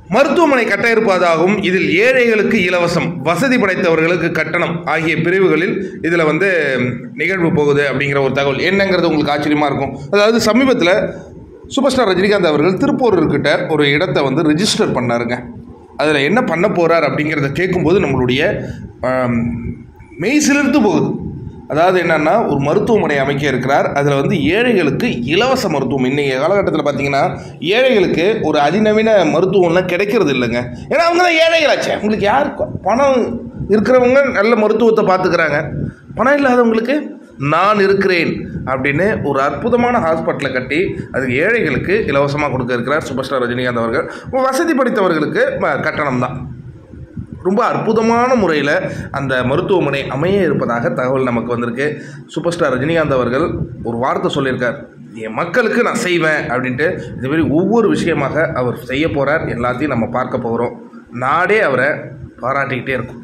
மருத்துவமனை கட்ட இருப்பதாகவும் இதில் ஏழைகளுக்கு இலவசம், வசதி படைத்தவர்களுக்கு கட்டணம் ஆகிய பிரிவுகளில் இதில் நிகழ்வு போகுது அப்படிங்கிற ஒரு தகவல் என்னங்கிறது உங்களுக்கு ஆச்சரியமாக இருக்கும். அதாவது சமீபத்தில் சூப்பர் ஸ்டார் ரஜினிகாந்த் அவர்கள் திருப்பூர்கிட்ட ஒரு இடத்தை ரிஜிஸ்டர் பண்ணாருங்க. அதில் என்ன பண்ண போகிறார் அப்படிங்கிறத கேட்கும்போது நம்மளுடைய மெய் சிலிர்த்து போகுது. அதாவது என்னென்னா, ஒரு மருத்துவமனை அமைக்க இருக்கிறார். அதில் ஏழைகளுக்கு இலவச மருத்துவம். இன்றைக்கி காலகட்டத்தில் பார்த்திங்கன்னா ஏழைகளுக்கு ஒரு அதிநவீன மருத்துவம்லாம் கிடைக்கிறது இல்லைங்க. ஏன்னா அவங்க தான் ஏழைகளாச்சு. அவங்களுக்கு யார் பணம் இருக்கிறவங்க நல்ல மருத்துவத்தை பார்த்துக்கிறாங்க, பணம் இல்லாதவங்களுக்கு நான் இருக்கிறேன் அப்படின்னு ஒரு அற்புதமான ஹாஸ்பிட்டலை கட்டி அதுக்கு ஏழைகளுக்கு இலவசமாக கொடுக்க இருக்கிறார் சூப்பர் ஸ்டார் ரஜினிகாந்த் அவர்கள். வசதி படைத்தவர்களுக்கு கட்டணம் தான். ரொம்ப அற்புதமான முறையில் அந்த மருத்துவமனை அமைய இருப்பதாக தகவல் நமக்கு வந்திருக்கு. சூப்பர் ஸ்டார் ரஜினிகாந்த் அவர்கள் ஒரு வார்த்தை சொல்லியிருக்கார், என் மக்களுக்கு நான் செய்வேன் அப்படின்ட்டு. இதுமாரி ஒவ்வொரு விஷயமாக அவர் செய்ய போகிறார். எல்லாத்தையும் நம்ம பார்க்க போகிறோம். நாடே அவரை பாராட்டிக்கிட்டே இருக்கும்.